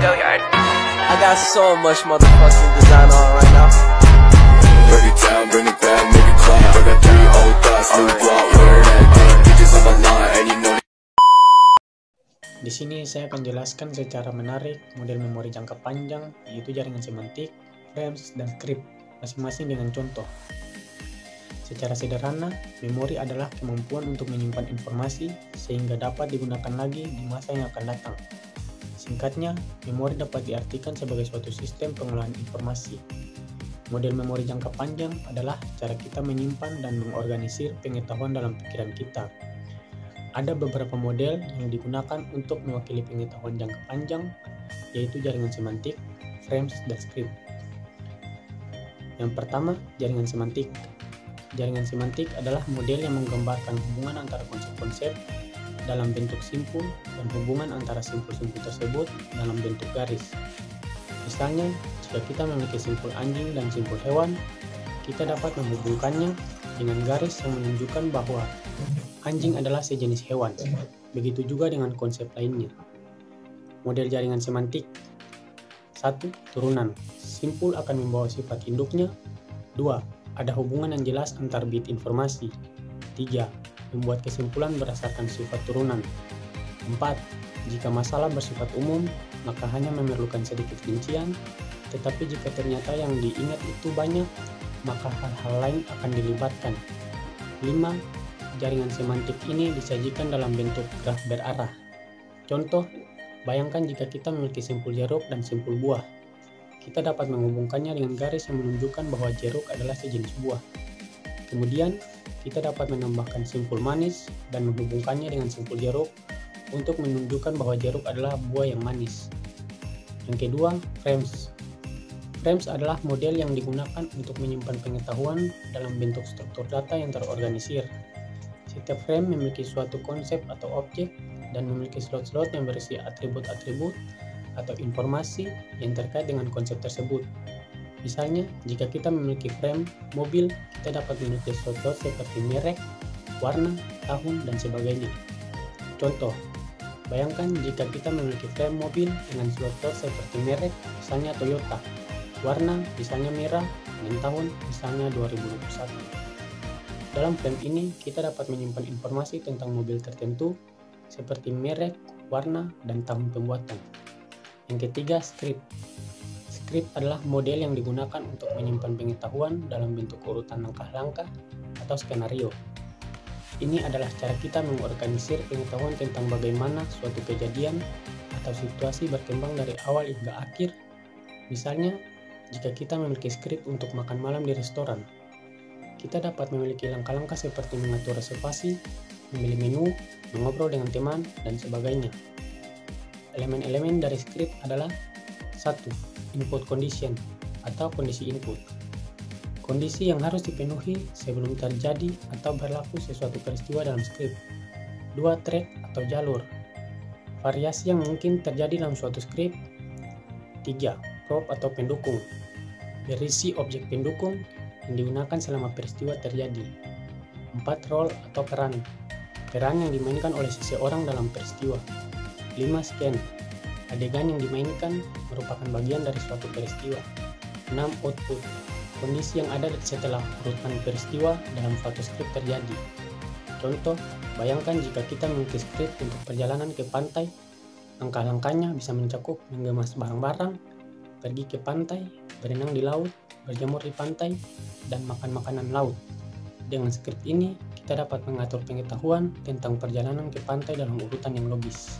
Go yard. I got so much motherfucking design on right now. Break it down, bring it back, make it clap. I got 3 old thoughts, new block, where that thing. Bitches on my line, and you know. Di sini saya akan jelaskan secara menarik model memori jangka panjang, yaitu jaringan semantik, frames, dan script, masing-masing dengan contoh. Secara sederhana, memori adalah kemampuan untuk menyimpan informasi sehingga dapat digunakan lagi di masa yang akan datang. Singkatnya, memori dapat diartikan sebagai suatu sistem pengolahan informasi. Model memori jangka panjang adalah cara kita menyimpan dan mengorganisir pengetahuan dalam pikiran kita. Ada beberapa model yang digunakan untuk mewakili pengetahuan jangka panjang, yaitu jaringan semantik, frames, dan script. Yang pertama, jaringan semantik. Jaringan semantik adalah model yang menggambarkan hubungan antara konsep-konsep dalam bentuk simpul dan hubungan antara simpul-simpul tersebut dalam bentuk garis. Misalnya, jika kita memiliki simpul anjing dan simpul hewan, kita dapat menghubungkannya dengan garis yang menunjukkan bahwa anjing adalah sejenis hewan. Begitu juga dengan konsep lainnya. Model jaringan semantik. 1. Turunan. Simpul akan membawa sifat induknya. 2. Ada hubungan yang jelas antar bit informasi. 3. Membuat kesimpulan berdasarkan sifat turunan. 4. Jika masalah bersifat umum, maka hanya memerlukan sedikit rincian, tetapi jika ternyata yang diingat itu banyak, maka hal-hal lain akan dilibatkan. 5. Jaringan semantik ini disajikan dalam bentuk graf berarah. Contoh, bayangkan jika kita memiliki simpul jeruk dan simpul buah. Kita dapat menghubungkannya dengan garis yang menunjukkan bahwa jeruk adalah sejenis buah. Kemudian, kita dapat menambahkan simpul manis dan menghubungkannya dengan simpul jeruk untuk menunjukkan bahwa jeruk adalah buah yang manis. Yang kedua, frames. Frames adalah model yang digunakan untuk menyimpan pengetahuan dalam bentuk struktur data yang terorganisir. Setiap frame memiliki suatu konsep atau objek dan memiliki slot-slot yang berisi atribut-atribut atau informasi yang terkait dengan konsep tersebut. Misalnya, jika kita memiliki frame mobil, kita dapat memiliki slot-slot seperti merek, warna, tahun, dan sebagainya. Contoh, bayangkan jika kita memiliki frame mobil dengan slot-slot seperti merek, misalnya Toyota, warna misalnya merah, dan tahun misalnya 2021. Dalam frame ini, kita dapat menyimpan informasi tentang mobil tertentu seperti merek, warna, dan tahun pembuatan. Yang ketiga, script. Script adalah model yang digunakan untuk menyimpan pengetahuan dalam bentuk urutan langkah-langkah atau skenario. Ini adalah cara kita mengorganisir pengetahuan tentang bagaimana suatu kejadian atau situasi berkembang dari awal hingga akhir. Misalnya, jika kita memiliki skrip untuk makan malam di restoran, kita dapat memiliki langkah-langkah seperti mengatur reservasi, memilih menu, mengobrol dengan teman, dan sebagainya. Elemen-elemen dari skrip adalah 1. Input condition atau kondisi input. Kondisi yang harus dipenuhi sebelum terjadi atau berlaku sesuatu peristiwa dalam skrip. 2. Track atau jalur. Variasi yang mungkin terjadi dalam suatu skrip. 3. Prop atau pendukung. Berisi objek pendukung yang digunakan selama peristiwa terjadi. 4. Role atau peran. Peran yang dimainkan oleh seseorang dalam peristiwa. 5. Scan. Adegan yang dimainkan merupakan bagian dari suatu peristiwa. 6. Output. Kondisi yang ada setelah urutan peristiwa dalam suatu skrip terjadi. Contoh, bayangkan jika kita memiliki skrip untuk perjalanan ke pantai, langkah-langkahnya bisa mencakup mengemas barang-barang, pergi ke pantai, berenang di laut, berjemur di pantai, dan makan makanan laut. Dengan skrip ini, kita dapat mengatur pengetahuan tentang perjalanan ke pantai dalam urutan yang logis.